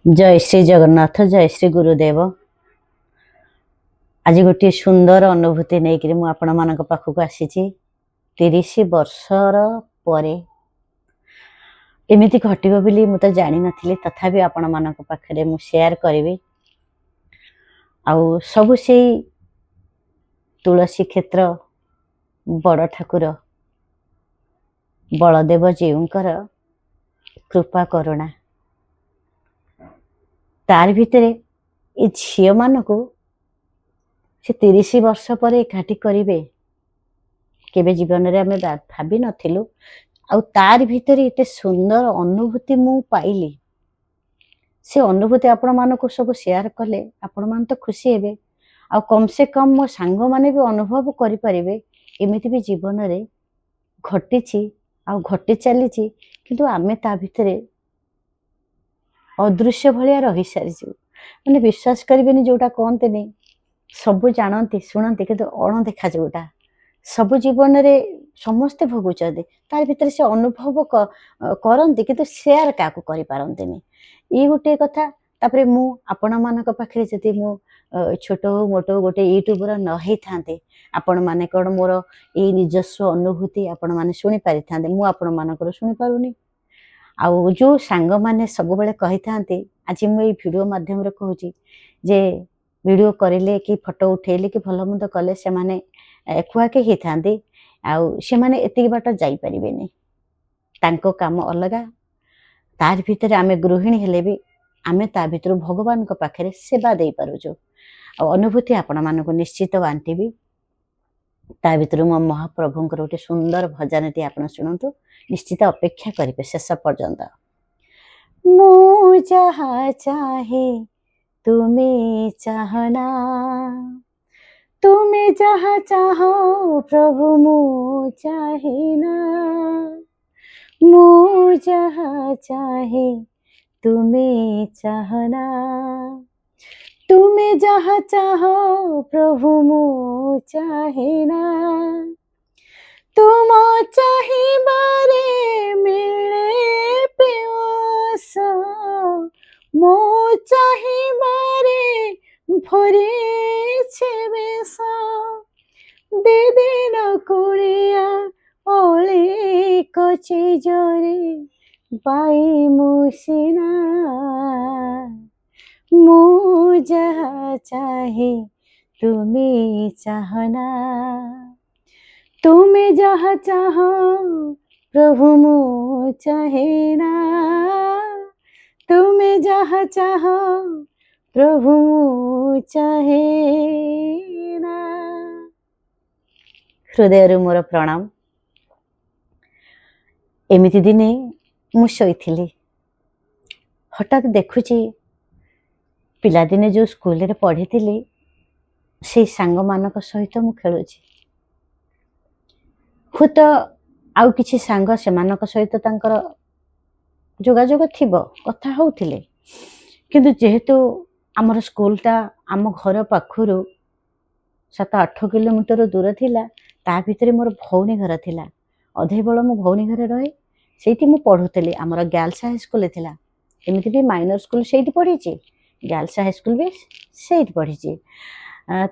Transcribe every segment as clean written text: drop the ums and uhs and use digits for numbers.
जय श्री जगन्नाथ जय श्री गुरुदेव। आज गोटे सुंदर अनुभूति नहीं मु आपण मान पाखक आसी 30 वर्षर परे एमती घटब बोली मु तो जानी नी तथापि आपण मान पाखे मु शेयर करी आउ सब से तुलसी क्षेत्र बड़ ठाकुर बलदेव जीउंकर कृपा करुणा तार भितर ये झील मान को से 30 वर्ष पर एकाठी करेंगे केबे जीवन में आम भावी नथिलु तार भितर एते सुंदर अनुभूति मु पाइली से अनुभूति आपण मान को सब शेयर कले आपण मान तो खुशी हेबे आ कम से कम मो सांग माने भी अनुभव करि परिबे एमिति भी जीवन रे घटिछि आ घटि चलीछि किंतु आमे ता भितरे अदृश्य भाया रही सारी मैंने विश्वास करें जोटा कहते नहीं सब जानती शुणती कि अणदेखा जोटा सब जीवन रे समस्ते भोगुंट तार भीतर से अनुभव करती कि सेयार क्या पारती ये गोटे कथा तापरे मु आपण मान पाखे जदि मु छोट हो मोट हो गोटे यूट्यूबर नई था आपण मैंने कौन मोर ये निजस्व अनुभूति आपण मैंने शुणी पारि था मु आपण मानकर शुणी पारुनी आउ जो सांग मैंने सब बेले कही था आज मुझे भिडियो माध्यम कहूँ जे वीडियो करेले कि फोटो उठेले कि भल मंद कले से माने खुआके ही था आउ से माने एतिक बाट जाई परिबेनी तांको काम अलगा तार भीतर आमे गृहिणी हेले भी आमे ता भीतर भगवान को पाखरे सेवा दे पारुजो आ अनुभूति आपण मानको निश्चित बांटीबी ता भीतर मो महाप्रभुंकर गोटे सुंदर भजनटी आपण शुणु निश्चित अपेक्षा करेंगे शेष पर्यंत। मु जहाँ चाहे तुम्हें चाहना तुम्हें जहाँ चाहो प्रभु मु चाहे ना मु जहाँ चाहे तुम्हें चाहना तुम्हें जहाँ चाहो प्रभु मु चाहे ना तुम चाहे बारे मिले प्यास मो चाहे बारे भरे छेबेसा दे देना कुड़िया ओले कचे जोरे पाई मुसिना मु जहाँ चाहे तुम्हें चाहना तुम्हें जहाँ चाहो प्रभु मु चाहे ना तुम्हें जहाँ चाहो प्रभु मु चाहे ना। हृदय मोर प्रणाम। एमिति दिने मु शोइथिली हठात देखुची पिलादिने जो स्कूल रे पढ़ी से सांग मानक सहित मु खेलुची हुत आउ किछि सांग सेमानक सहित तांकर जोगाजोग थिबो कथा होउथिले किंतु जेहेतु आमर स्कूलटा आम घर पाखरु 7-8 किलोमीटर दूर थिला ता भितरे मोर भौनी घर थिला अधे बेल मो भौनी घर रहे सेठी मु पढ़ुतली आमर गर्ल्स हाई स्कूल थिला एमिति भी माइनर स्कूल सेठी पढ़ीची गर्ल्स हाई स्कूल भी सेठी पढ़ीची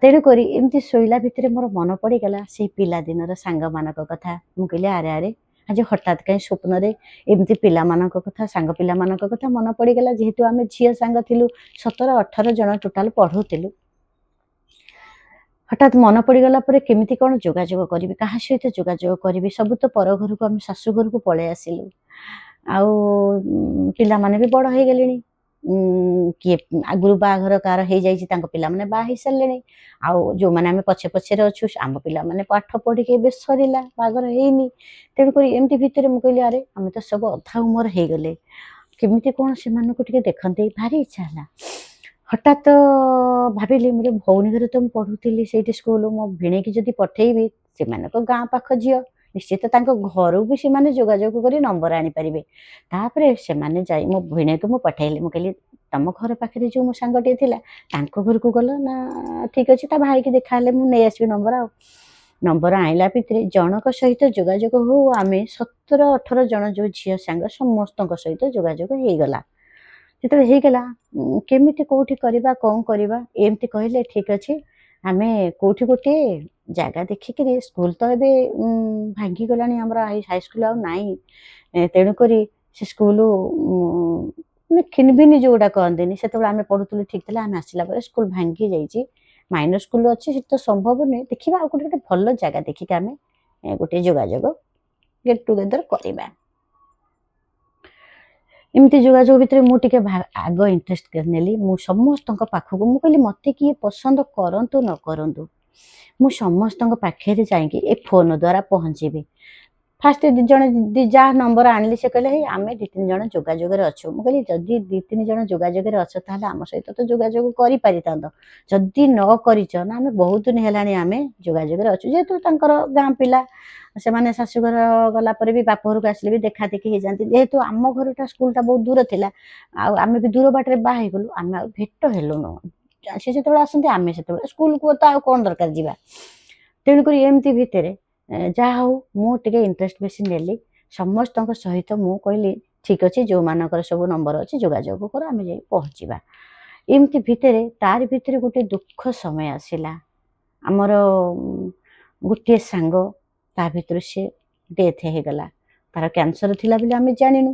तेणुक एमती शोला भितर मोर मन पड़गला से पिला दिन सांग मानक कथा मुझे आरे आरे आज हठात कहीं स्वप्न एमती पिला मानक कथा सांग पिला मानक कथा मन पड़गला जेहेतु आम झील सांग थिलु 17-18 जन टोटाल पढ़ुलु हठात मन पड़गला केमिति कौन जोगाजोग करी क्या सहित जोगाजोग करी सब तो पर घर को आम शाशु घर को पलि आसिलु आउ पिला माने भी बड़ हो गले किए आगुरी बाघर कार हो जाइए पिला माने बाहा सारे आउ जो मैंने आम पछे पछे अच्छु आम पिला माने पाठ पढ़ी ए सरला बाघर होनी तेणुक एमती भितर मुझे अरे आम तो सब अधा उमर हो गले केमिति कौन से देखते भारी इच्छा है हठात भाविली मेरे भौनी घर तो पढ़ुली से स्कूल मो भिणे की जदि पठेबी से गाँ पाख झील निश्चित घर भी से जोगाजोग कर नंबर आनीपारे तापर से मो भिणे को मुझे पठेली मुझे तुम घर पाखे जो मो सांगटे घर को गल ना ठीक अच्छे भाई की देखा मुझे नहीं आसबि नंबर आइला भितर जनक सहित जोगाजोग हो आम 17-18 जन जो झील सांग समस्त सहित जोगाजोग हो गला ଯେତେବେଳେ ହେଇଗଲା କେମିତି କୋଉଠି କରିବା କ'ଣ କରିବା ଏମିତି କହିଲେ ଠିକ୍ ଅଛି ଆମେ କୋଉଠି ଗୋଟିଏ ଜାଗା ଦେଖିକିରି ସ୍କୁଲ ତ ଏବେ ଭାଙ୍ଗିଗଲାଣି ଆମର ହାଇସ୍କୁଲ ଆଉ ନାହିଁ ତେଣୁକରି ସେ ସ୍କୁଲ ମାନେ ଖିନଭିନି ଯୋଉଟା କହନ୍ତିନି ସେତେବେଳେ ଆମେ ପଢୁଥିଲୁ ଠିକ୍ ଥିଲା ଆମେ ଆସିଲା ପରେ ସ୍କୁଲ ଭାଙ୍ଗି ଯାଇଛି ମାଇନର ସ୍କୁଲ ଅଛି ସେଠି ତ ସମ୍ଭବ ନୁହେଁ ଦେଖିବା ଆଉ ଗୋଟେ ଭଲ ଜାଗା ଦେଖିକି ଆମେ ଗୋଟିଏ ଯୋଗାଯୋଗ ଗେଟ୍ ଟୁଗେଦର କରିବା ଏମିତି ଯୋଗାଯୋଗ ଭିତରେ ମୁଁ ଟିକେ ଆଗ ଇଣ୍ଟରେଷ୍ଟ ନେଲି ମୁଁ ସମସ୍ତଙ୍କ ପାଖକୁ ମୁଁ କହିଲି ମୋତେ କିଏ ପସନ୍ଦ କରନ୍ତୁ ନ କରନ୍ତୁ ମୁଁ ସମସ୍ତଙ୍କ ପାଖରେ ଯାଇକି ଏ ଫୋନ୍ ଦ୍ୱାରା ପହଞ୍ଚିବି ଫାଷ୍ଟ ଯାହା ନମ୍ବର ଆଣିଲି ସେ କହିଲେ ହେଇ ଆମେ 2-3 ଜଣ ଯୋଗାଯୋଗରେ ଅଛୁ ମୁଁ କହିଲି ଯଦି 2-3 ଜଣ ଯୋଗାଯୋଗରେ ଅଛ ତାହେଲେ ଆମ ସହିତ ତ ଯୋଗାଯୋଗ କରିପାରିଥାନ୍ତ ଯଦି ନ କରିଛ ନା ଆମେ ବହୁତ ଦିନ ହେଲାଣି ଆମେ ଯୋଗାଯୋଗରେ ଅଛୁ ଯେହେତୁ ତାଙ୍କର ଗାଁ ପିଲା ସେମାନେ ଶାଶୁଘର ଗଲା ପରେ ବି ବାପ ଘରକୁ ଆସିଲେ ବି ଦେଖା ଦେଖି ହେଇଯାନ୍ତି ଯେହେତୁ ଆମ ଘରଟା ସ୍କୁଲଟା ବହୁତ ଦୂର ଥିଲା ଆଉ ଆମେ ବି ଦୂର ବାଟରେ ବାହା ହେଇଗଲୁ ଆମେ ଆଉ ଭେଟ ହେଲୁନୁ ସେ ଯେତେବେଳେ ଆସନ୍ତି ଆମେ ସେତେବେଳେ ସ୍କୁଲକୁ ତ ଆଉ କ'ଣ ଦରକାର ଯିବା ତେଣୁକରି ଏମିତି ଭିତରେ ଯାହା ହଉ ମୁଁ ଟିକେ ଇଣ୍ଟରେଷ୍ଟ ବେଶୀ ନେଲି ସମସ୍ତଙ୍କ ସହିତ ମୁଁ କହିଲି ଠିକ୍ ଅଛି ଯେଉଁମାନଙ୍କର ସବୁ ନମ୍ବର ଅଛି ଯୋଗାଯୋଗ କର ଆମେ ଯାଇ ପହଞ୍ଚିବା ଏମିତି ଭିତରେ ତାରି ଭିତରେ ଗୋଟେ ଦୁଃଖ ସମୟ ଆସିଲା ଆମର ଗୋଟିଏ ସାଙ୍ଗ ତା ଭିତରୁ ସେ ଡେଥ୍ ହେଇଗଲା ତାର କ୍ୟାନ୍ସର ଥିଲା ବୋଲି ଆମେ ଜାଣିନୁ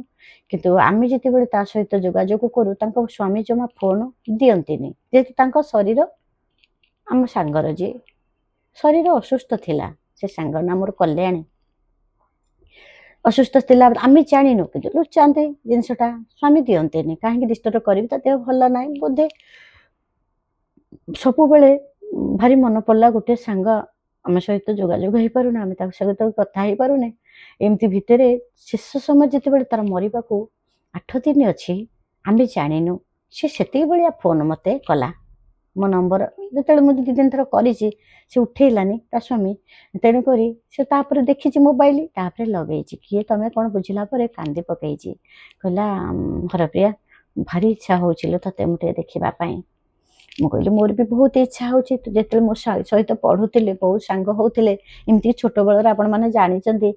କିନ୍ତୁ ଆମେ ଯେତେବେଳେ ତା ସହିତ ଯୋଗାଯୋଗ କରୁ ତାଙ୍କ ସ୍ୱାମୀ ଜମା ଫୋନ୍ ଦିଅନ୍ତିନି ଯେହେତୁ ତାଙ୍କ ଶରୀର ଆମ ସାଙ୍ଗର ଯିଏ ଶରୀର ଅସୁସ୍ଥ ଥିଲା ସେ ସାଙ୍ଗ ନା ମୋର କଲ୍ୟାଣୀ ଅସୁସ୍ଥ ଥିଲା ଆମେ ଜାଣିନୁ କିନ୍ତୁ ଲୁଚାନ୍ତି ଜିନିଷଟା ସ୍ୱାମୀ ଦିଅନ୍ତିନି କାହିଁକି ଡିଷ୍ଟର୍ବ କରିବି ତା ଦେହ ଭଲ ନାହିଁ ବୋଧେ ସବୁବେଳେ ଭାରି ମନେ ପଡ଼ିଲା ଗୋଟେ ସାଙ୍ଗ ଆମ ସହିତ ଯୋଗାଯୋଗ ହେଇପାରୁନି ଆମେ ତାଙ୍କ ସହିତ କଥା ହେଇପାରୁନେ ଏମିତି ଭିତରେ ଶେଷ ସମୟ ଯେତେବେଳେ ତାର ମରିବାକୁ 8 ଦିନ ଅଛି ଆମେ ଜାଣିନୁ ସେ ସେତିକି ଭଳିଆ ଫୋନ୍ ମୋତେ କଲା ମୋ ନମ୍ବର ଯେତେବେଳେ ମୁଁ 2-3 ଥର କରିଛି ସେ ଉଠେଇଲାନି ତା ସ୍ୱାମୀ ତେଣୁକରି ସେ ତାପରେ ଦେଖିଛି ମୋବାଇଲ ତାପରେ ଲଗେଇଛି କିଏ ତମେ କ'ଣ ବୁଝିଲା ପରେ କାନ୍ଦି ପକେଇଛି କହିଲା ହରପ୍ରିୟା ଭାରି ଇଚ୍ଛା ହଉଛି ଲୋ ତତେ ମୁଁ ଟିକେ ଦେଖିବା ପାଇଁ ମୁଁ କହିଲି ମୋର ବି ବହୁତ ଇଚ୍ଛା ହେଉଛି ତୁ ଯେତେବେଳେ ମୋ ସହିତ ପଢ଼ୁଥିଲେ ବହୁତ ସାଙ୍ଗ ହେଉଥିଲେ ଏମିତି ଛୋଟବେଳରେ ଆପଣମାନେ ଜାଣିଛନ୍ତି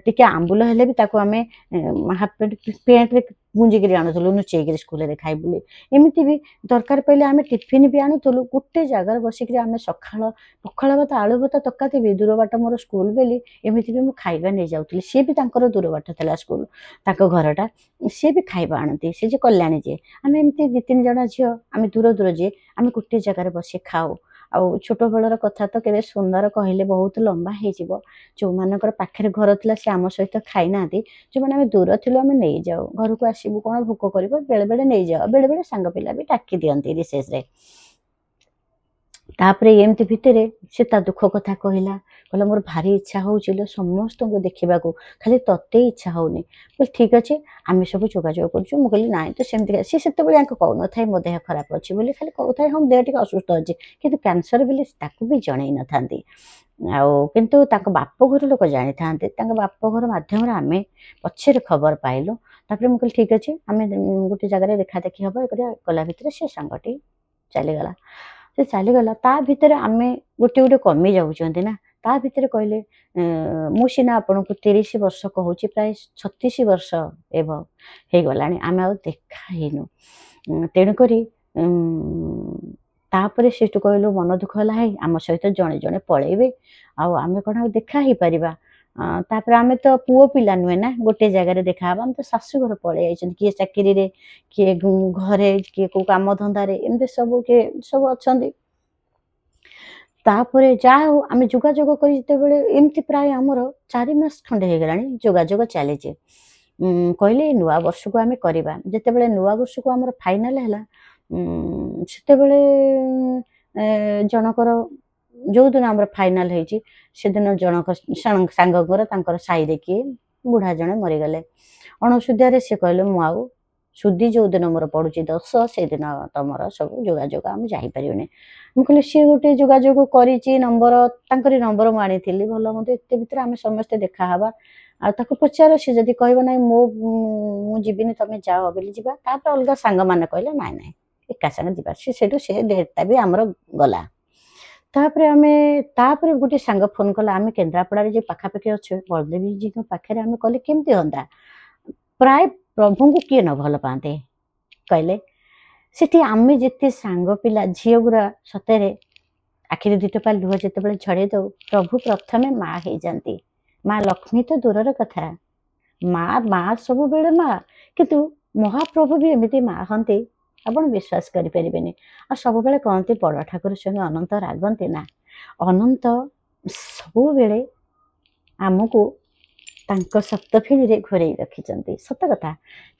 ଟିକେ ଆମ୍ବୁଲ ହେଲେ ବି ତାକୁ ଆମେ ହାଫ୍ ପ୍ୟାଣ୍ଟରେ ଗୁଞ୍ଜିକିରି ଆଣୁଥିଲୁ ଲୁଚେଇକିରି ସ୍କୁଲରେ ଖାଇ ବୋଲି ଏମିତି ବି ଦରକାର ପଡ଼ିଲେ ଆମେ ଟିଫିନ୍ ବି ଆଣୁଥିଲୁ ଗୋଟେ ଜାଗାରେ ବସିକିରି ଆମେ ସକାଳ ପଖାଳ ଭାତ ଆଳୁ ଭର୍ତ୍ତା ତରକାରୀ ବି ଦୂର ବାଟ ମୋର ସ୍କୁଲ ବୋଲି ଏମିତି ବି ମୁଁ ଖାଇବା ନେଇଯାଉଥିଲି ସିଏ ବି ତାଙ୍କର ଦୂର ବାଟ ଥିଲା ସ୍କୁଲ ତାଙ୍କ ଘରଟା ସିଏ ବି ଖାଇବା ଆଣନ୍ତି ସେ ଯେ କଲ୍ୟାଣୀ ଯିଏ ଆମେ ଏମିତି 2-3 ଜଣ ଝିଅ ଆମେ ଦୂର ଯିଏ ଆମେ ଗୋଟେ ଜାଗାରେ ବସି ଖାଉ ଆଉ ଛୋଟବେଳର କଥା ତ କେବେ ସୁନ୍ଦର କହିଲେ ବହୁତ ଲମ୍ବା ହେଇଯିବ ଯେଉଁମାନଙ୍କର ପାଖରେ ଘର ଥିଲା ସେ ଆମ ସହିତ ଖାଇନାହାନ୍ତି ଯେଉଁମାନେ ଆମେ ଦୂର ଥିଲୁ ଆମେ ନେଇଯାଉ ଘରକୁ ଆସିବୁ କ'ଣ ଭୋକ କରିବ ବେଳେବେଳେ ନେଇଯାଉ ବେଳେବେଳେ ସାଙ୍ଗ ପିଲା ବି ଡାକି ଦିଅନ୍ତି ରିସେସରେ ତାପରେ ଏମିତି ଭିତରେ ସେ ତା ଦୁଃଖ କଥା କହିଲା ମୋର ଭାରି ଇଚ୍ଛା ହେଉଛି ଲୋ ସମସ୍ତଙ୍କୁ ଦେଖିବାକୁ ଖାଲି ତତେ ଇଚ୍ଛା ହେଉନି କହିଲି ଠିକ୍ ଅଛି ଆମେ ସବୁ ଯୋଗାଯୋଗ କରୁଛୁ ମୁଁ କହିଲି ନାଇଁ ତ ସେମିତି ସେ ସେତେବେଳେ ଆଙ୍କୁ କହୁନଥାଏ ମୋ ଦେହ ଖରାପ ଅଛି ବୋଲି ଖାଲି କହୁଥାଏ ହଁ ଦେହ ଟିକେ ଅସୁସ୍ଥ ଅଛି କିନ୍ତୁ କ୍ୟାନ୍ସର ବୋଲି ତାକୁ ବି ଜଣେଇ ନଥାନ୍ତି ଆଉ କିନ୍ତୁ ତାଙ୍କ ବାପଘର ଲୋକ ଜାଣିଥାନ୍ତି ତାଙ୍କ ବାପଘର ମାଧ୍ୟମରେ ଆମେ ପଛରେ ଖବର ପାଇଲୁ ତାପରେ ମୁଁ କହିଲି ଠିକ୍ ଅଛି ଆମେ ଗୋଟେ ଜାଗାରେ ଦେଖାଦେଖି ହେବ ଏ କରିବା ଗଲା ଭିତରେ ସେ ସାଙ୍ଗଟି ଚାଲିଗଲା ସେ ଚାଲିଗଲା ତା ଭିତରେ ଆମେ ଗୋଟେ କମି ଯାଉଛନ୍ତି ନା ତା ଭିତରେ କହିଲେ ମୁଁ ସିନା ଆପଣଙ୍କୁ 30 ବର୍ଷ କହୁଛି ପ୍ରାୟ 36 ବର୍ଷ ଏବ ହେଇଗଲାଣି ଆମେ ଆଉ ଦେଖା ହେଇନୁ ତେଣୁକରି ତାପରେ ସେଠୁ କହିଲୁ ମନ ଦୁଃଖ ହେଲା ହେଇ ଆମ ସହିତ ଜଣେ ଜଣେ ପଳେଇବେ ଆଉ ଆମେ କ'ଣ ଆଉ ଦେଖା ହେଇପାରିବା ତାପରେ ଆମେ ତ ପୁଅ ପିଲା ନୁହେଁ ନା ଗୋଟେ ଜାଗାରେ ଦେଖାହେବା ଆମେ ତ ଶାଶୁଘର ପଳେଇ ଯାଇଛନ୍ତି କିଏ ଚାକିରିରେ କିଏ ଘରେ କିଏ କେଉଁ କାମ ଧନ୍ଦାରେ ଏମିତି ସବୁ କିଏ ସବୁ ଅଛନ୍ତି ତାପରେ ଯାହା ହଉ ଆମେ ଯୋଗାଯୋଗ କରି ଯେତେବେଳେ ଏମିତି ପ୍ରାୟ ଆମର 4 ମାସ ଖଣ୍ଡେ ହେଇଗଲାଣି ଯୋଗାଯୋଗ ଚାଲିଛି କହିଲେ ନୂଆ ବର୍ଷକୁ ଆମେ କରିବା ଯେତେବେଳେ ନୂଆ ବର୍ଷକୁ ଆମର ଫାଇନାଲ ହେଲା ସେତେବେଳେ ଜଣଙ୍କର ଯେଉଁଦିନ ଆମର ଫାଇନାଲ ହେଇଛି ସେଦିନ ଜଣକ ସାଙ୍ଗଙ୍କର ତାଙ୍କର ସାହିରେ କିଏ ବୁଢ଼ା ଜଣେ ମରିଗଲେ ଅଣସୁଧିଆରେ ସେ କହିଲେ ମୁଁ ଆଉ ସୁଧି ଯେଉଁଦିନ ମୋର ପଡ଼ୁଛି 10 ସେଦିନ ତମର ସବୁ ଯୋଗାଯୋଗ ଆମେ ଯାଇପାରିବୁନି ମୁଁ କହିଲି ସିଏ ଗୋଟେ ଯୋଗାଯୋଗ କରିଛି ନମ୍ବର ତାଙ୍କରି ନମ୍ବର ମୁଁ ଆଣିଥିଲି ଭଲ ମନ୍ଦ ଏତେ ଭିତରେ ଆମେ ସମସ୍ତେ ଦେଖାହେବା ଆଉ ତାକୁ ପଚାର ସେ ଯଦି କହିବ ନାଇଁ ମୁଁ ଯିବିନି ତମେ ଯାଅ ବୋଲି ଯିବା ତାପରେ ଅଲଗା ସାଙ୍ଗମାନେ କହିଲେ ନାଇଁ ନାଇଁ ଏକା ସାଙ୍ଗେ ଯିବା ସେଠୁ ସେ ଡେଟ୍ଟା ବି ଆମର ଗଲା ତାପରେ ଗୋଟେ ସାଙ୍ଗ ଫୋନ୍ କଲା ଆମେ କେନ୍ଦ୍ରାପଡ଼ାରେ ଯେ ପାଖାପାଖି ଅଛୁ ବଳଦେବଜୀଙ୍କ ପାଖରେ ଆମେ କହିଲେ କେମିତି ହୁଅନ୍ତା ପ୍ରାୟ ପ୍ରଭୁଙ୍କୁ କିଏ ନ ଭଲ ପାଆନ୍ତି କହିଲେ ସେଠି ଆମେ ଯେତେ ସାଙ୍ଗ ପିଲା ଝିଅ ଗୁରା ସତରେ ଆଖିରେ ଦୁଇଟୋପା ଲୁହ ଯେତେବେଳେ ଝଡ଼େଇ ଦଉ ପ୍ରଭୁ ପ୍ରଥମେ ମା ହେଇଯାନ୍ତି। ମା ଲକ୍ଷ୍ମୀ ତ ଦୂରର କଥା, ମା ସବୁବେଳେ ମା, କିନ୍ତୁ ମହାପ୍ରଭୁ ବି ଏମିତି ମା ହନ୍ତି ଆପଣ ବିଶ୍ୱାସ କରିପାରିବେନି। ଆଉ ସବୁବେଳେ କହନ୍ତି ବଡ଼ ଠାକୁର ସଙ୍ଗେ ଅନନ୍ତ ରାଗନ୍ତି ନା, ଅନନ୍ତ ସବୁବେଳେ ଆମକୁ ତାଙ୍କ ସପ୍ତଫେଣିରେ ଘୋରେଇ ରଖିଛନ୍ତି, ସତ କଥା।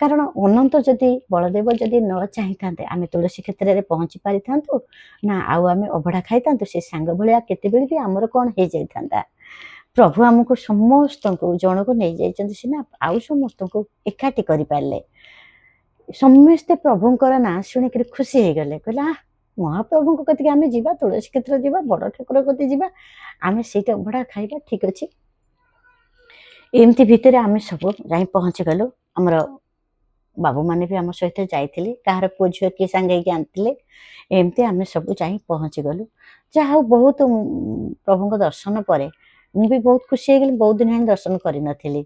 କାରଣ ଅନନ୍ତ ଯଦି ବଳଦେବ ଯଦି ନ ଚାହିଁଥାନ୍ତେ ଆମେ ତୁଳସୀ କ୍ଷେତ୍ରରେ ପହଞ୍ଚି ପାରିଥାନ୍ତୁ ନା ଆଉ ଆମେ ଅଭଡ଼ା ଖାଇଥାନ୍ତୁ ସେ ସାଙ୍ଗ ଭଳିଆ କେତେବେଳେ ବି ଆମର କ'ଣ ହେଇଯାଇଥାନ୍ତା। ପ୍ରଭୁ ଆମକୁ ସମସ୍ତଙ୍କୁ ଜଣକୁ ନେଇଯାଇଛନ୍ତି ସିନା ଆଉ ସମସ୍ତଙ୍କୁ ଏକାଠି କରିପାରିଲେ। ସମସ୍ତେ ପ୍ରଭୁଙ୍କର ନାଁ ଶୁଣିକରି ଖୁସି ହେଇଗଲେ, କହିଲେ ମହାପ୍ରଭୁଙ୍କ କତିକି ଆମେ ଯିବା, ତୁଳସୀ କ୍ଷେତ୍ର ଯିବା, ବଡ଼ ଠାକୁର କତିକି ଯିବା, ଆମେ ସେଇଠି ଅଭଡ଼ା ଖାଇବା, ଠିକ୍ ଅଛି। ଏମିତି ଭିତରେ ଆମେ ସବୁ ଯାଇ ପହଞ୍ଚିଗଲୁ। ଆମର ବାବୁମାନେ ବି ଆମ ସହିତ ଯାଇଥିଲେ, କାହାର ପୁଅ ଝିଅ କିଏ ସାଙ୍ଗେ ହେଇକି ଆଣିଥିଲେ। ଏମିତି ଆମେ ସବୁ ଯାଇ ପହଞ୍ଚିଗଲୁ। ଯାହା ହଉ ବହୁତ ପ୍ରଭୁଙ୍କ ଦର୍ଶନ ପରେ ମୁଁ ବି ବହୁତ ଖୁସି ହେଇଗଲି। ବହୁତ ଦିନ ହେଲାଣି ଦର୍ଶନ କରିନଥିଲି।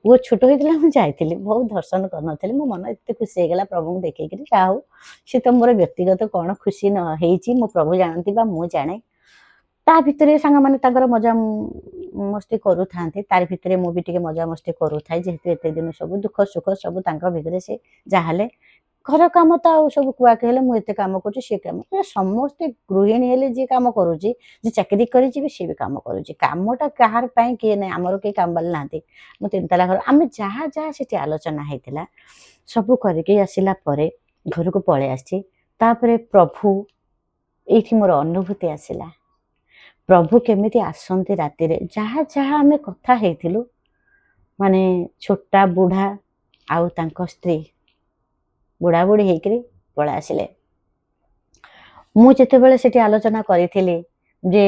ପୁଅ ଛୋଟ ହେଇଥିଲା ମୁଁ ଯାଇଥିଲି, ବହୁତ ଦର୍ଶନ କରିନଥିଲି। ମୋ ମନ ଏତେ ଖୁସି ହେଇଗଲା ପ୍ରଭୁଙ୍କୁ ଦେଖିକିରି। ଯାହା ହଉ ସେ ତ ମୋର ବ୍ୟକ୍ତିଗତ କ'ଣ ଖୁସି ନ ହେଇଛି ମୋ ପ୍ରଭୁ ଜାଣନ୍ତି ବା ମୁଁ ଜାଣେ। ତା ଭିତରେ ସାଙ୍ଗମାନେ ତାଙ୍କର ମଜା ମସ୍ତି କରୁଥାନ୍ତି, ତାରି ଭିତରେ ମୁଁ ବି ଟିକେ ମଜାମସ୍ତି କରୁଥାଏ। ଯେହେତୁ ଏତେ ଦିନ ସବୁ ଦୁଃଖ ସୁଖ ସବୁ ତାଙ୍କ ଭିତରେ ସେ ଯାହାହେଲେ ଘର କାମ ତ ଆଉ ସବୁ କୁଆକେ ହେଲେ ମୁଁ ଏତେ କାମ କରୁଛି ସେ କାମ, ସମସ୍ତେ ଗୃହିଣୀ ହେଲେ ଯିଏ କାମ କରୁଛି, ଯିଏ ଚାକିରି କରିଛି ବି ସିଏ ବି କାମ କରୁଛି। କାମଟା କାହାର ପାଇଁ କିଏ ନାହିଁ, ଆମର କେହି କାମବାଲି ନାହାନ୍ତି। ମୁଁ 3 ତାଲା ଘର, ଆମେ ଯାହା ସେଠି ଆଲୋଚନା ହେଇଥିଲା ସବୁ କରିକି ଆସିଲା ପରେ ଘରକୁ ପଳେଇ ଆସିଛି। ତାପରେ ପ୍ରଭୁ ଏଇଠି ମୋର ଅନୁଭୂତି ଆସିଲା, ପ୍ରଭୁ କେମିତି ଆସନ୍ତି ରାତିରେ। ଯାହା ଆମେ କଥା ହେଇଥିଲୁ ମାନେ ଛୋଟା ବୁଢ଼ା ଆଉ ତାଙ୍କ ସ୍ତ୍ରୀ ବୁଢ଼ା ବୁଢ଼ୀ ହେଇକରି ପଳେଇ ଆସିଲେ। ମୁଁ ଯେତେବେଳେ ସେଠି ଆଲୋଚନା କରିଥିଲି ଯେ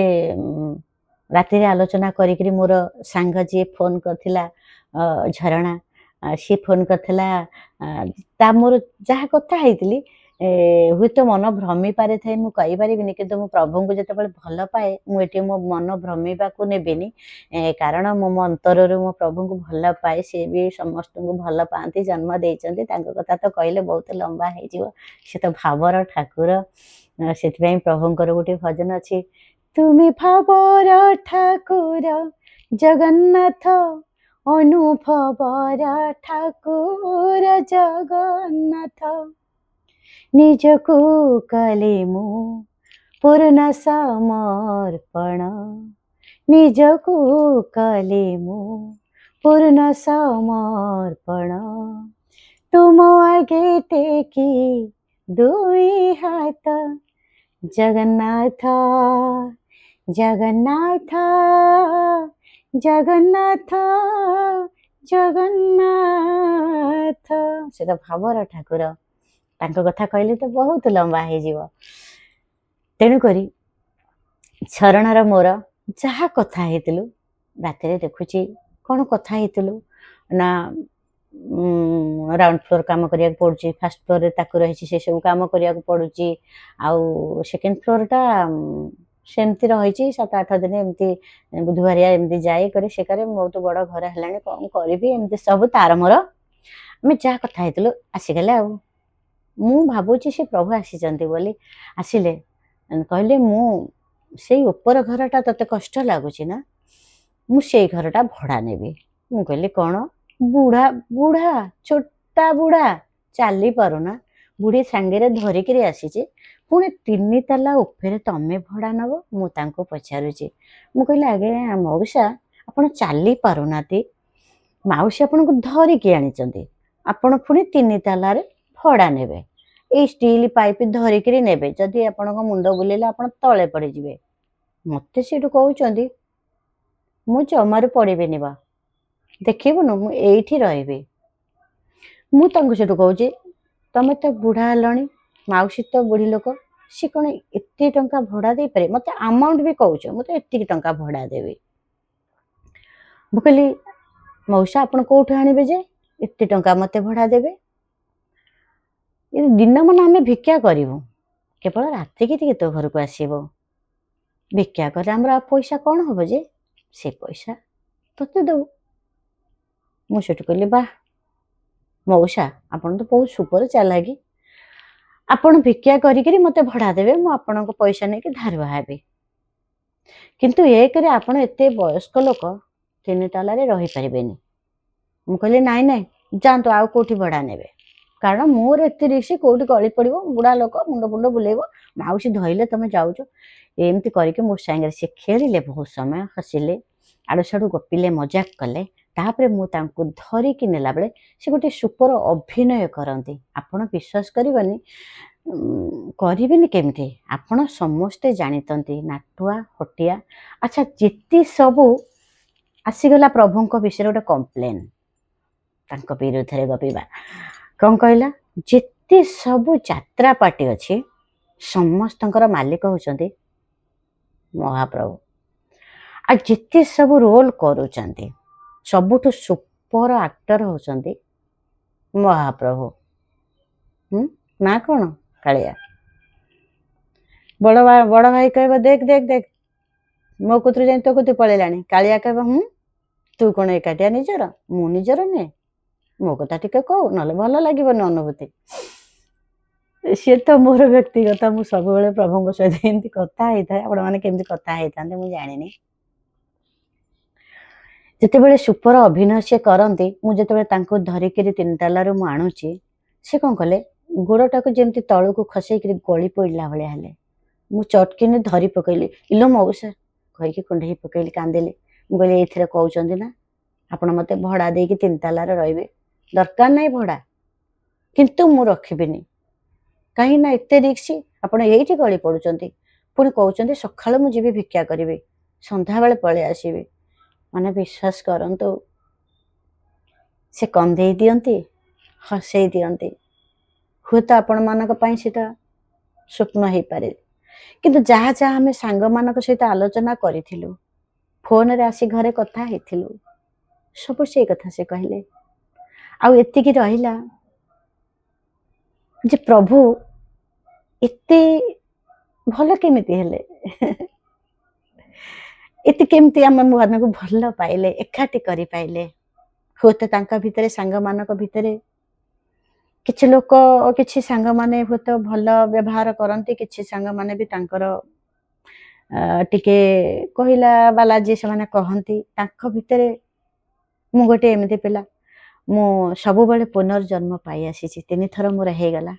ରାତିରେ ଆଲୋଚନା କରିକିରି ମୋର ସାଙ୍ଗ ଯିଏ ଫୋନ୍ କରିଥିଲା ଝରଣା, ସିଏ ଫୋନ୍ କରିଥିଲା, ତା ମୋର ଯାହା କଥା ହେଇଥିଲି ହୁଏତ ମନ ଭ୍ରମି ପାରିଥାଏ, ମୁଁ କହିପାରିବିନି। କିନ୍ତୁ ମୁଁ ପ୍ରଭୁଙ୍କୁ ଯେତେବେଳେ ଭଲ ପାଏ ମୁଁ ଏଠି ମୋ ମନ ଭ୍ରମିବାକୁ ନେବିନି, କାରଣ ମୁଁ ମୋ ଅନ୍ତରରୁ ମୋ ପ୍ରଭୁଙ୍କୁ ଭଲ ପାଏ। ସିଏ ବି ସମସ୍ତଙ୍କୁ ଭଲ ପାଆନ୍ତି, ଜନ୍ମ ଦେଇଛନ୍ତି। ତାଙ୍କ କଥା ତ କହିଲେ ବହୁତ ଲମ୍ବା ହେଇଯିବ, ସେ ତ ଭାବର ଠାକୁର। ସେଥିପାଇଁ ପ୍ରଭୁଙ୍କର ଗୋଟେ ଭଜନ ଅଛି, ତୁମେ ଭାବର ଠାକୁର ଜଗନ୍ନାଥ, ଅନୁଭବର ଠାକୁର ଜଗନ୍ନାଥ, ନିଜକୁ କଲେ ମୁଁ ପୂର୍ଣ୍ଣ ସମର୍ପଣ, ନିଜକୁ କଲେ ମୁଁ ପୂର୍ଣ୍ଣ ସମର୍ପଣ, ତୁମ ଆଗେ ଟେକି 2 ହାତ, ଜଗନ୍ନାଥ ଜଗନ୍ନାଥ ଜଗନ୍ନାଥ ଜଗନ୍ନାଥ। ସେ ତ ଭାବର ଠାକୁର, ତାଙ୍କ କଥା କହିଲେ ତ ବହୁତ ଲମ୍ବା ହେଇଯିବ। ତେଣୁକରି ଝରଣାର ମୋର ଯାହା କଥା ହେଇଥିଲୁ ରାତିରେ ଦେଖୁଛି କ'ଣ କଥା ହେଇଥିଲୁ ନା ରାଉଣ୍ଡ ଫ୍ଲୋର କାମ କରିବାକୁ ପଡ଼ୁଛି, ଫାର୍ଷ୍ଟ ଫ୍ଲୋରରେ ତାକୁ ରହିଛି ସେସବୁ କାମ କରିବାକୁ ପଡ଼ୁଛି, ଆଉ ସେକେଣ୍ଡ ଫ୍ଲୋରଟା ସେମିତି ରହିଛି 7-8 ଦିନ ଏମିତି ବୁଧବାରିଆ ଏମିତି ଯାଇ କରି ସେ କରେ। ବହୁତ ବଡ଼ ଘର ହେଲାଣି, କ'ଣ କରିବି, ଏମିତି ସବୁ ତାର ମୋର ଆମେ ଯାହା କଥା ହେଇଥିଲୁ ଆସିଗଲେ। ଆଉ ମୁଁ ଭାବୁଛି ସେ ପ୍ରଭୁ ଆସିଛନ୍ତି ବୋଲି। ଆସିଲେ କହିଲେ ମୁଁ ସେଇ ଉପର ଘରଟା ତତେ କଷ୍ଟ ଲାଗୁଛି ନା, ମୁଁ ସେଇ ଘରଟା ଭଡ଼ା ନେବି। ମୁଁ କହିଲି କ'ଣ? ବୁଢ଼ା ଛୋଟା ବୁଢ଼ା ଚାଲି ପାରୁନା, ବୁଢ଼ୀ ସାଙ୍ଗରେ ଧରିକିରି ଆସିଛି, ପୁଣି 3 ତାଲା ଉପରେ ତମେ ଭଡ଼ା ନେବ? ମୁଁ ତାଙ୍କୁ ପଚାରୁଛି। ମୁଁ କହିଲି ଆଜ୍ଞା ମଉସା ଆପଣ ଚାଲି ପାରୁନାହାନ୍ତି, ମାଉସୀ ଆପଣଙ୍କୁ ଧରିକି ଆଣିଛନ୍ତି, ଆପଣ ପୁଣି 3 ତାଲାରେ ଭଡ଼ା ନେବେ, ଏଇ ଷ୍ଟିଲ ପାଇପ୍ ଧରିକିରି ନେବେ, ଯଦି ଆପଣଙ୍କ ମୁଣ୍ଡ ବୁଲେଇଲେ ଆପଣ ତଳେ ପଡ଼ିଯିବେ। ମୋତେ ସେଠୁ କହୁଛନ୍ତି ମୁଁ ଜମାରୁ ପଡ଼ିବିନି ବା, ଦେଖିବୁନୁ ମୁଁ ଏଇଠି ରହିବି। ମୁଁ ତାଙ୍କୁ ସେଠୁ କହୁଛି ତମେ ତ ବୁଢ଼ା ହେଲଣି, ମାଉସୀ ତ ବୁଢ଼ୀ ଲୋକ, ସେ କ'ଣ ଏତେ ଟଙ୍କା ଭଡ଼ା ଦେଇପାରେ? ମୋତେ ଆମାଉଣ୍ଟ ବି କହୁଛ, ମୁଁ ତ ଏତିକି ଟଙ୍କା ଭଡ଼ା ଦେବି। ମୁଁ କହିଲି ମଉସା ଆପଣ କେଉଁଠୁ ଆଣିବେ ଯେ ଏତେ ଟଙ୍କା ମୋତେ ଭଡ଼ା ଦେବେ? ଦିନମାନ ଆମେ ଭିକ୍ଷା କରିବୁ, କେବଳ ରାତିକି ଟିକେ ତୋ ଘରକୁ ଆସିବ, ଭିକ୍ଷା କଲେ ଆମର ଆଉ ପଇସା କ'ଣ ହବ ଯେ, ସେ ପଇସା ତତେ ଦେବୁ। ମୁଁ ସେଠୁ କହିଲି ବାଃ ମଉସା ଆପଣ ତ ବହୁତ ସୁପର ଚାଲାକି, ଆପଣ ଭିକ୍ଷା କରିକିରି ମୋତେ ଭଡ଼ା ଦେବେ, ମୁଁ ଆପଣଙ୍କ ପଇସା ନେଇକି ଧାରୁଆ ହେବି। କିନ୍ତୁ ଏକରେ ଆପଣ ଏତେ ବୟସ୍କ ଲୋକ 3 ତାଲାରେ ରହିପାରିବେନି। ମୁଁ କହିଲି ନାଇଁ ନାଇଁ ଯାଆନ୍ତୁ ଆଉ କୋଉଠି ଭଡ଼ା ନେବେ, କାରଣ ମୋର ଏତେ ରିକ୍ସ, କୋଉଠି ଗଳି ପଡ଼ିବ, ବୁଢ଼ା ଲୋକ, ମୁଣ୍ଡ ଫୁଣ୍ଡ ବୁଲେଇବ, ମାଉସୀ ଧଇଲେ ତମେ ଯାଉଛ। ଏମିତି କରିକି ମୋ ସାଙ୍ଗରେ ସେ ଖେଳିଲେ, ବହୁତ ସମୟ ହସିଲେ, ଆଡ଼ୁ ସାଡ଼ୁ ଗପିଲେ, ମଜାକ କଲେ। ତାପରେ ମୁଁ ତାଙ୍କୁ ଧରିକି ନେଲା ବେଳେ ସେ ଗୋଟେ ସୁପର ଅଭିନୟ କରନ୍ତି। ଆପଣ ବିଶ୍ୱାସ କରିବେନି, କରିବେନି କେମିତି, ଆପଣ ସମସ୍ତେ ଜାଣିଛନ୍ତି ନାଟୁଆ ହଟିଆ। ଆଚ୍ଛା, ଯେତେ ସବୁ ଆସିଗଲା ପ୍ରଭୁଙ୍କ ବିଷୟରେ ଗୋଟେ କମ୍ପ୍ଲେନ୍, ତାଙ୍କ ବିରୁଦ୍ଧରେ ଗପିବା, କ'ଣ କହିଲା, ଯେତେ ସବୁ ଯାତ୍ରା ପାର୍ଟି ଅଛି ସମସ୍ତଙ୍କର ମାଲିକ ହେଉଛନ୍ତି ମହାପ୍ରଭୁ। ଆଉ ଯେତେ ସବୁ ରୋଲ୍ କରୁଛନ୍ତି ସବୁଠୁ ସୁପର ଆକ୍ଟର ହେଉଛନ୍ତି ମହାପ୍ରଭୁ। ନା କ'ଣ କାଳିଆ? ବଡ଼ ଭାଇ କହିବ ଦେଖ ଦେଖ ଦେଖ, ମୋ କୁତୁରୁ ଯାଇ ତୋ କୁତୁ ପଳେଇଲାଣି। କାଳିଆ କହିବ ତୁ କ'ଣ ଏକାଟିଆ ନିଜର, ମୁଁ ନିଜର ନୁହେଁ, ମୋ କଥା ଟିକେ କହୁ, ନହେଲେ ଭଲ ଲାଗିବନି ଅନୁଭୂତି। ସିଏ ତ ମୋର ବ୍ୟକ୍ତିଗତ, ମୁଁ ସବୁବେଳେ ପ୍ରଭୁଙ୍କ ସହିତ ଏମିତି କଥା ହେଇଥାଏ। ଆପଣମାନେ କେମିତି କଥା ହେଇଥାନ୍ତେ ମୁଁ ଜାଣିନି। ଯେତେବେଳେ ସୁପର ଅଭିନୟ ସେ କରନ୍ତି, ମୁଁ ଯେତେବେଳେ ତାଙ୍କୁ ଧରିକିରି 3 ତାଲାରୁ ମୁଁ ଆଣୁଛି, ସେ କ'ଣ କଲେ, ଗୋଡ଼ଟାକୁ ଯେମିତି ତଳକୁ ଖସେଇକିରି ଗଳି ପଡ଼ିଲା ଭଳିଆ ହେଲେ। ମୁଁ ଚଟକିନି ଧରି ପକେଇଲି, ଇଲୋ ମଉସା କହିକି କୁଣ୍ଢେଇ ପକେଇଲି, କାନ୍ଦିଲି। ମୁଁ କହିଲି ଏଇଥିରେ କହୁଛନ୍ତି ନା ଆପଣ ମୋତେ ଭଡ଼ା ଦେଇକି 3 ତାଲାରେ ରହିବେ, ଦରକାର ନାହିଁ ଭଡ଼ା, କିନ୍ତୁ ମୁଁ ରଖିବିନି। କାହିଁକି ନା ଏତେ ରିକ୍ସ, ଆପଣ ଏଇଠି ଗଳି ପଡ଼ୁଛନ୍ତି, ପୁଣି କହୁଛନ୍ତି ସକାଳୁ ମୁଁ ଯିବି ଭିକ୍ଷା କରିବି, ସନ୍ଧ୍ୟାବେଳେ ପଳେଇ ଆସିବି। ମାନେ ବିଶ୍ୱାସ କରନ୍ତୁ, ସେ କନ୍ଦେଇ ଦିଅନ୍ତି, ହସେଇ ଦିଅନ୍ତି। ହୁଏତ ଆପଣମାନଙ୍କ ପାଇଁ ସେଟା ସ୍ୱପ୍ନ ହେଇପାରେ, କିନ୍ତୁ ଯାହା ଯାହା ଆମେ ସାଙ୍ଗମାନଙ୍କ ସହିତ ଆଲୋଚନା କରିଥିଲୁ, ଫୋନରେ ଆସି ଘରେ କଥା ହେଇଥିଲୁ, ସବୁ ସେଇ କଥା ସେ କହିଲେ। ଆଉ ଏତିକି ରହିଲା ଯେ ପ୍ରଭୁ ଏତେ ଭଲ କେମିତି ହେଲେ, ଏତେ କେମିତି ଆମମାନଙ୍କୁ ଭଲ ପାଇଲେ, ଏକାଠି କରିପାଇଲେ। ହୁଏତ ତାଙ୍କ ଭିତରେ, ସାଙ୍ଗମାନଙ୍କ ଭିତରେ କିଛି ଲୋକ, କିଛି ସାଙ୍ଗମାନେ ହୁଏତ ଭଲ ବ୍ୟବହାର କରନ୍ତି, କିଛି ସାଙ୍ଗମାନେ ବି ତାଙ୍କର ଟିକେ କହିଲା ବାଲା ଯିଏ ସେମାନେ କହନ୍ତି। ତାଙ୍କ ଭିତରେ ମୁଁ ଗୋଟେ ଏମିତି ପିଲା, ମୁଁ ସବୁବେଳେ ପୁନର୍ଜନ୍ମ ପାଇ ଆସିଛି, 3 ଥର ମୋର ହେଇଗଲା।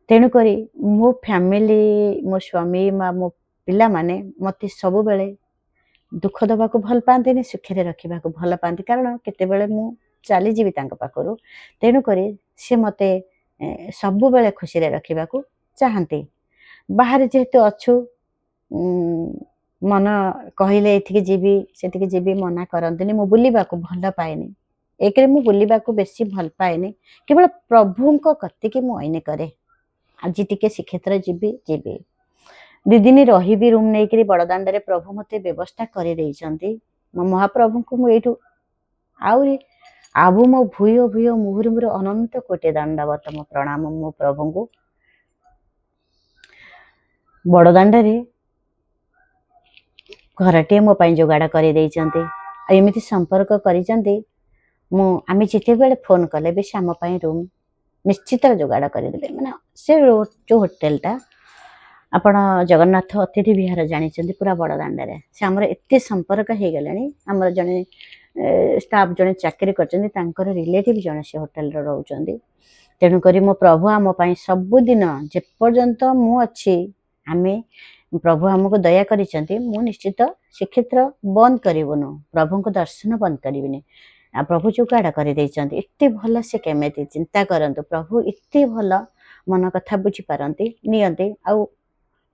ତେଣୁକରି ମୋ ଫ୍ୟାମିଲି, ମୋ ସ୍ୱାମୀ, ମୋ ପିଲାମାନେ ମୋତେ ସବୁବେଳେ ଦୁଃଖ ଦେବାକୁ ଭଲ ପାଆନ୍ତିନି, ସୁଖରେ ରଖିବାକୁ ଭଲ ପାଆନ୍ତି, କାରଣ କେତେବେଳେ ମୁଁ ଚାଲିଯିବି ତାଙ୍କ ପାଖରୁ। ତେଣୁକରି ସେ ମୋତେ ସବୁବେଳେ ଖୁସିରେ ରଖିବାକୁ ଚାହାନ୍ତି। ବାହାରେ ଯେହେତୁ ଅଛୁ, ମନ କହିଲେ ଏଠିକି ଯିବି ସେଠିକି ଯିବି ମନା କରନ୍ତିନି। ମୁଁ ବୁଲିବାକୁ ଭଲ ପାଏନି, ଏକରେ ମୁଁ ବୁଲିବାକୁ ବେଶୀ ଭଲ ପାଏନି, କେବଳ ପ୍ରଭୁଙ୍କ କତିକି ମୁଁ ଅଇନେ କରେ। ଆଜି ଟିକେ ଶ୍ରୀକ୍ଷେତ୍ର ଯିବି, 2 ଦିନ ରହିବି ରୁମ୍ ନେଇକିରି ବଡ଼ଦାଣ୍ଡରେ, ପ୍ରଭୁ ମୋତେ ବ୍ୟବସ୍ଥା କରିଦେଇଛନ୍ତି। ମୋ ମହାପ୍ରଭୁଙ୍କୁ ମୁଁ ଏଇଠୁ ଆଉ ମୋ ଭୂୟ ଭୂୟ ମୁହୁର୍ମୁହୁର ଅନନ୍ତ କୋଟି ଦଣ୍ଡବତ ମୋ ପ୍ରଣାମ ମୋ ପ୍ରଭୁଙ୍କୁ। ବଡ଼ଦାଣ୍ଡରେ ଘରଟିଏ ମୋ ପାଇଁ ଯୋଗାଡ଼ କରିଦେଇଛନ୍ତି, ଆଉ ଏମିତି ସମ୍ପର୍କ କରିଛନ୍ତି। ଆମେ ଯେତେବେଳେ ଫୋନ୍ କଲେ ବି ସେ ଆମ ପାଇଁ ରୁମ୍ ନିଶ୍ଚିତ ଯୋଗାଡ଼ କରିଦେଲେ। ମାନେ ସେ ଯେଉଁ ହୋଟେଲଟା, ଆପଣ ଜଗନ୍ନାଥ ଅତିଥି ବିହାର ଜାଣିଛନ୍ତି, ପୁରା ବଡ଼ଦାଣ୍ଡରେ। ସେ ଆମର ଏତେ ସମ୍ପର୍କ ହେଇଗଲାଣି। ଆମର ଜଣେ ଷ୍ଟାଫ୍ ଜଣେ ଚାକିରି କରିଛନ୍ତି, ତାଙ୍କର ରିଲେଟିଭ୍ ଜଣେ ସେ ହୋଟେଲରେ ରହୁଛନ୍ତି। ତେଣୁକରି ମୋ ପ୍ରଭୁ ଆମ ପାଇଁ ସବୁଦିନ, ଯେପର୍ଯ୍ୟନ୍ତ ମୁଁ ଅଛି, ପ୍ରଭୁ ଆମକୁ ଦୟା କରିଛନ୍ତି। ମୁଁ ନିଶ୍ଚିତ ଶ୍ରୀକ୍ଷେତ୍ର ବନ୍ଦ କରିବୁନୁ, ପ୍ରଭୁଙ୍କ ଦର୍ଶନ ବନ୍ଦ କରିବିନି। ଆଉ ପ୍ରଭୁ ଯୋଗାଡ଼ କରିଦେଇଛନ୍ତି। ଏତେ ଭଲ ସେ କେମିତି, ଚିନ୍ତା କରନ୍ତୁ, ପ୍ରଭୁ ଏତେ ଭଲ ମନ କଥା ବୁଝିପାରନ୍ତି, ନିଅନ୍ତି, ଆଉ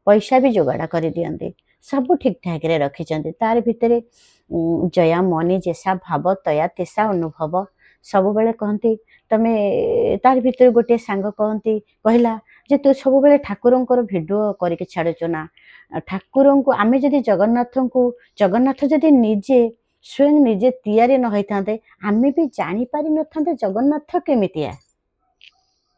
ପଇସା ବି ଯୋଗାଡ଼ କରିଦିଅନ୍ତି। ସବୁ ଠିକ୍ଠାକ୍ରେ ରଖିଛନ୍ତି। ତାର ଭିତରେ ଜୟା ମନି ଯେସା ଭାବ ତୟା ତେସା ଅନୁଭବ ସବୁବେଳେ କହନ୍ତି। ତମେ ତାର ଭିତରେ ଗୋଟିଏ ସାଙ୍ଗ କହିଲା ଯେ ତୁ ସବୁବେଳେ ଠାକୁରଙ୍କର ଭିଡ଼ିଓ କରିକି ଛାଡ଼ୁଛୁ ନା। ଠାକୁରଙ୍କୁ ଆମେ ଯଦି ଜଗନ୍ନାଥ ଯଦି ସ୍ୱୟଂ ନିଜେ ତିଆରି ନ ହେଇଥାନ୍ତେ, ଆମେ ବି ଜାଣିପାରିନଥାନ୍ତେ ଜଗନ୍ନାଥ କେମିତିଆ।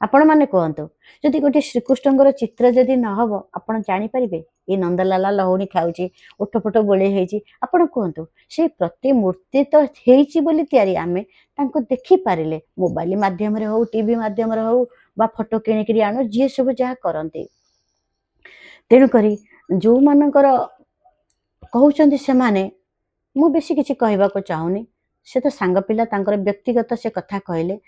ଆପଣମାନେ କୁହନ୍ତୁ, ଯଦି ଗୋଟେ ଶ୍ରୀକୃଷ୍ଣଙ୍କର ଚିତ୍ର ଯଦି ନହେବ, ଆପଣ ଜାଣିପାରିବେ ଏ ନନ୍ଦଲାଲା ଲହୁଣୀ ଖାଉଛି, ଓଠ ଫୋଟ ଗୋଳେଇ ହେଇଛି? ଆପଣ କୁହନ୍ତୁ, ସେ ପ୍ରତିମୂର୍ତ୍ତି ତ ହେଇଛି ବୋଲି ତିଆରି। ଆମେ ତାଙ୍କୁ ଦେଖିପାରିଲେ, ମୋବାଇଲ ମାଧ୍ୟମରେ ହଉ, ଟିଭି ମାଧ୍ୟମରେ ହଉ, बा फोटो किणिकी आनु जी सब जहाँ करते। तेणुक जो मानकर कहते से माने मु बेसी किसी कहवाक चाहूनी से तो सांग पिला तांकर व्यक्तिगत से कथा कहले।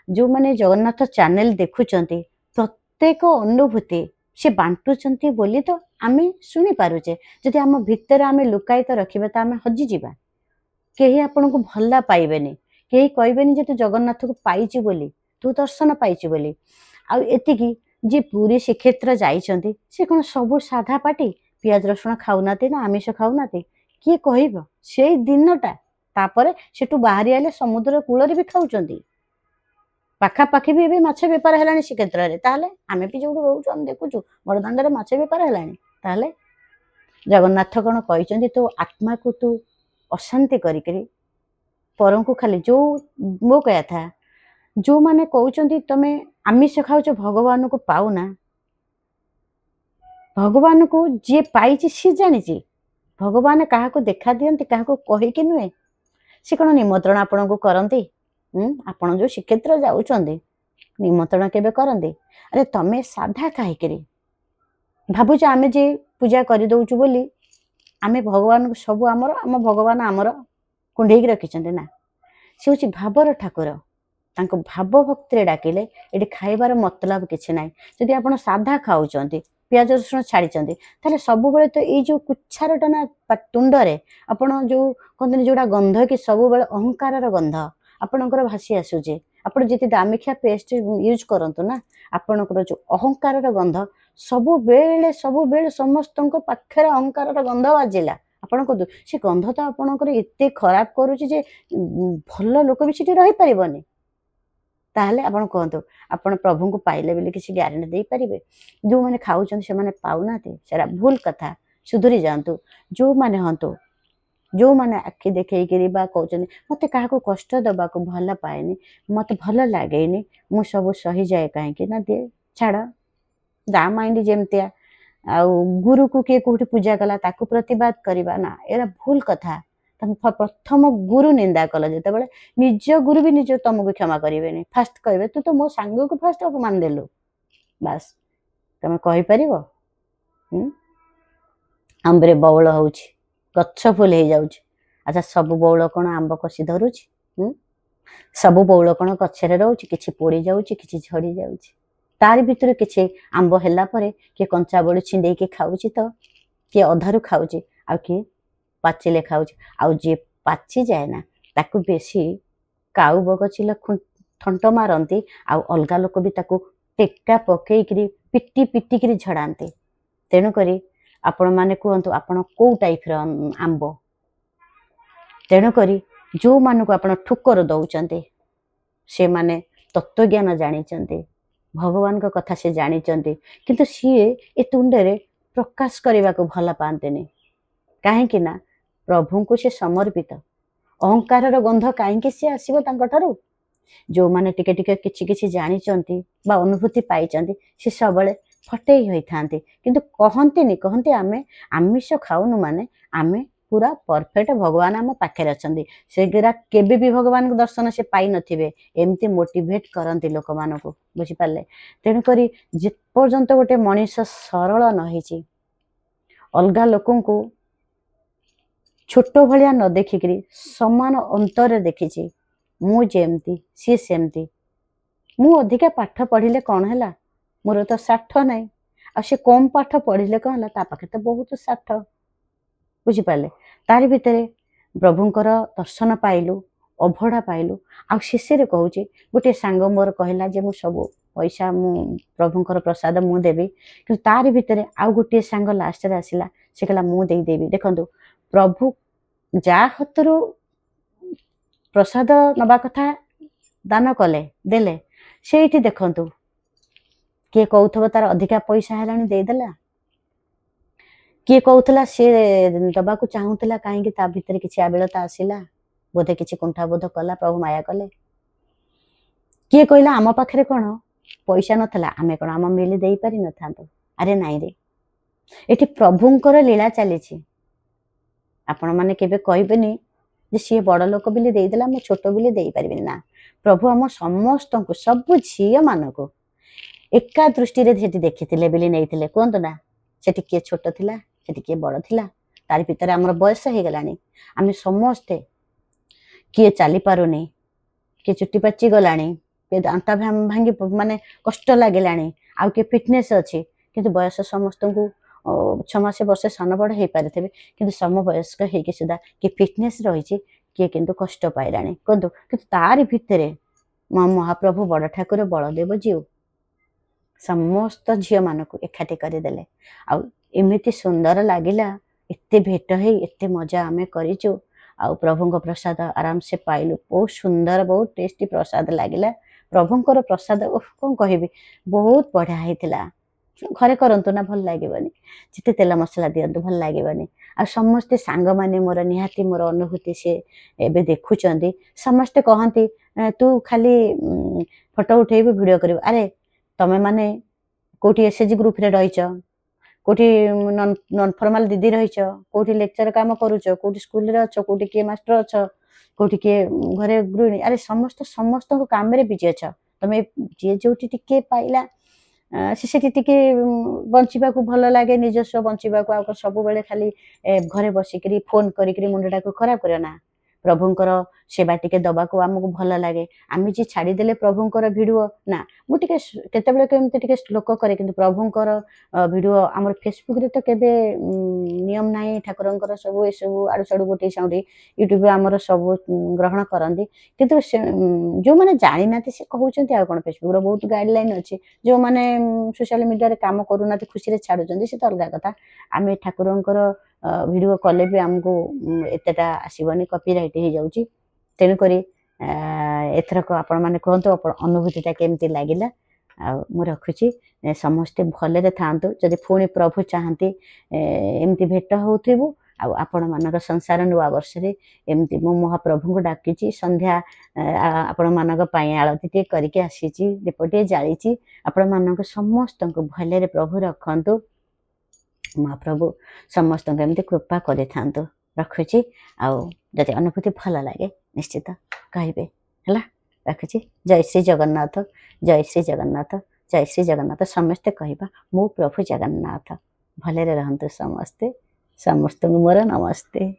जो माने जगन्नाथ चैनल देखुचंती प्रत्येक अनुभूति से बांटुचंती बोली तो आमे सुनी पारुचे। जदि आम भितर आमे लुकायित रखिबा तो आमे हजि जिबा। केही आपन को भल्ला पाइबेनी, केही कहबेनी जे तू जगन्नाथ को पाइची बोली, तू दर्शन पाइची बोली। आ एतिकी जे पूरी श्रीक्षेत्र जाइछंती से कोन सब साधा पाटी पियाज रसुण खाउनाते ना आमिष खाउनाते किए कहब से दिनटा तापरे सेठू बाहरी आले समुद्र कूଳରେ भी खाउचंती। पाखापाखि भी माछ बेपार हेलानी श्रीक्षेत्र रे। ताहले आमे भी जोडू रहउछु हम देखुछु बड़दांडरे माछ बेपार हेलानी। ताहले जगन्नाथ कोन कहिचंती तो आत्मा को तू अशांति करिकरी परम को खाली जो मो कहया था जो माने कहउचंती तमे आमिष खाउछ भगवान को पाउना। भगवान को जे पाइची सी जानिची। भगवान काहा को देखा दियंती काहा को कहि कि नुए से कोन निमंत्रण आपन को करंती। आपन जो श्रीक्षेत्र जाउचंदी निमंत्रण केबे करंती। अरे तमे साधा खाई करी भाबुछ आमे जे पूजा करि दउछु बोली आमे भगवान को सब आमर आम भगवान आमर कुंडेई रखिचंदी ना। से होची भाबर ठाकुर तांको भाव भक्ति डाकिले एटी खाइबार मतलब किछि नाइ। जदि आपण साधा खाउचंती पियाज रसुण छाड़ीचंती ताले सब बेले तो ए जो कुच्छारटा ना तुंडरे आपण जो कहते जोड़ा गंध कि सब बेले अहंकार गंध आपणकर भासी आसुचे। आपण जिते दामिखिया पेस्ट यूज करंतु ना आपणकर जो अहंकार गंध सब बेले समस्तଙ୍କ पाखरे अहंकार गंध बाजिला आपण को से गंध तो आपणकर एते खराब करूची जे भल लोक भी सेठी रही परिबनी। ताहले आपण कहंतु आपण प्रभु को पाइले बोली किसी ग्यारंटी दे पारिबे। जो माने खाउचन से माने पाउनाते सेरा भूल कथा सुधुरी जांतु। जो माने हंतु जो माने आखि देखै करी बा कहउचन मते काहा को कष्ट दबा को भल पाएनी मते भल लागेनी मु सब सही जाए काहे कि ना दे छाड़ दा माइंड जेमतिया आ गुरु को के कोठी पूजा कला ताकू प्रतिवाद करबा ना एरा भूल कथा। प्रथम गुरु निंदा कल जेते बेले निज गुरु भी निज तुमको क्षमा करेनि। फास्ट कहबे तू तो मो सांग को फास्ट अपमान देलु बस तमे कहि परिबो। आंबरे बौल होउची गच्छ फुल हे जाउची। अच्छा सब बौल कोन आंब कसी धरुची सब बौल कोन गच्छरे रहउची किछि पोड़ी जाउची किछि झड़ी जाउची। तार भितर किछि आंब हेला परे के कंचा बळी छिंडेई के खाउची तो के अधारु खाउची आ के पाचिले खाउची। आ जे पाची जाए ना ताकू बेसी काउ बगचिल थंट मारंती आ अलगा लोक भी ताकू टेक्का पकई करी पिट्टी पिट्टी करी झड़ाते। तेणु करी आपण माने कहंतु आपण को टाइप रो आंब। तेणु करी जो मानु को आपण ठुकर दउचंते से माने तत्व ज्ञान जानिचंते भगवान को कथा से जानिचंते किंतु सीए ए तुंडरे प्रकाश करबा को भला पांतेनी। काहे कि ना प्रभु को से समर्पित अहंकार गंध कहीं सी आसो तांकठारु। जो माने टिके टिके किछि किछि जानिचंती बा अनुभूति पाइचंती से सबले फटेई होई थांती किंतु कहंती आमे आमिष खाउनु माने आमे पूरा परफेक्ट भगवान आम पाखे अच्छे सेगुरा केबे भी भगवान को दर्शन से पाई नथिबे एमती मोटिवेट करंती लोक मान को बुझी पाले। तेणुक जे पर्यंत गोटे मनीष सरल नहिछि अलगा लोकन को छोट भलिया न देखिकरी समान अंतर देखिछि मु जेमती सी सेमती मु अधिका पाठ पढ़िले कौन है मोर तो साठ नाई आ से कम पाठ पढ़िले कौन है ता पाखे तो बहुत साठ बुझिपारे। तार भितर प्रभुंकर दर्शन पाइलु अभड़ा पाइलु आ शेषे कहूँ गोटे सांग मोर कहला जे मु सब पैसा मु प्रभुंकर प्रसाद मु देवी कि तार भितर आउ गोटे सांग लास्ट रे आसिला से कहला मु देई देवी। देखंतु प्रभु जा हतरु प्रसाद नबा कथा दान कले देले सेठी देखंतु किए कहूथबो तार अधिका पैसा हेलानी देदेला किए कहूला सी दबा को चाहूला कहीं ता भितर किसी आबिलता आसला बोधे किसी कुंठाबोध कला प्रभु माया कले किए कहला आम पाखे कौन पैसा नथला आमे कौन आम मिली दे पारि न था। अरे नाई रे एठी प्रभुंकर लीला चली आपण माने केबे कहबेनी जे सी बड़ लोक बिली देदेला मु छोट बिली दे पारिबिनी ना। प्रभु आम समस्त को सब झील मान को एका दृष्टि से देखी बोली नहीं कहतु ना से किए छोट थिला से किए बड़ थिला तार भितर आमर बयस हो गलानी आम समस्ते किए चली पारुनी किए चुट्टी पाची गलानी किए अंटा भांगी माने कष्ट लगे आउ किए फिटनेस अच्छी किंतु बयस समस्त को 6 मास वर्ष सान बड़ हो पारे कि समवयस्क होगी सुधा किए फिटनेस रही किए किंतु कष्ट पाइलानी कहतु कि तार भितर माँ महाप्रभु बड़ ठाकुर बलदेव जीव समस्त झील मान को एकाठी करदेले आमती सुंदर लगिला एत भेट हो एत मजा आम करूँ आउ प्रभु प्रसाद आराम से पाइलु बहुत सुंदर बहुत टेस्टी प्रसाद लगिला प्रभुंर प्रसाद कौन कह बहुत बढ़िया होता घरे करंतु ना भल लगे जिते तेल मसला दिंतु भल लगे आ समस्ते सांग माने मोर निहाती मोर अनुभूति सी एवं देखुं समस्ते कहती तू खाली फोटो उठेबू वीडियो कर अरे तमें माने कोठी एसएचजी ग्रुप रे रहीच कोठी नॉन फॉर्मल दीदी रहीच कोठी लेक्चर काम करूच कोठी स्कूल रे अच्छ कोठी किए मास्टर अच्छ कोठी किए घरे गृहिणी अरे समस्त समस्त काम रे बिजी अच्छ तमें जी जो टिके पाइला से टिके बंचा भल लगे निजस्व बंचा सब बेले खाली घरे बसिक फोन करी मुंडा को खराब करना प्रभुंकर सेवा टिके दबा को आमको भल लगे आम जी छाड़देले प्रभुंकर भिडियो ना मुझे केतबेले केमती टिके श्लोक करे कि प्रभुंकर भिडियो आम फेसबुक रे तो केबे नियम ना ठाकुर सब ये सब आड़ू साड़ू गोटे साउंड यूट्यूब आमर सब ग्रहण करती किंतु जो मैंने जानी ना से कहते आ कौन फेसबुक बहुत गाइडलाइन अच्छी जो मैंने सोशल मीडिया काम करूना खुशी छाड़ुं से तो अलग कथा आम ठाकुर वीडियो कले भी आमको एतटा आसबनी कॉपीराइट हो जाऊँगी तेणुक एथरक आपण मैंने कहतु अनुभूतिटा केमती लगिला मु रखुची समस्ते भलरे थांतु जदि पुणी प्रभु चाहती एमती भेट होथबु आपण मानक संसार नुआ वर्ष रे एमती मो महाप्रभु को डाकी संध्या आपण मानक पाई आलती टे करके आसी दीपटे जाली आपण मानक समस्त को भलरे प्रभु रखंतु महाप्रभु समस्त एमती कृपा करे थांतु रखुची आदि अनुभूति भल लगे निश्चित कहे है रखुची जय श्री जगन्नाथ जय श्री जगन्नाथ जय श्री जगन्नाथ समस्ते कहवा मो प्रभु जगन्नाथ भलरे रहंतु समस्ते समस्त मोर नमस्ते।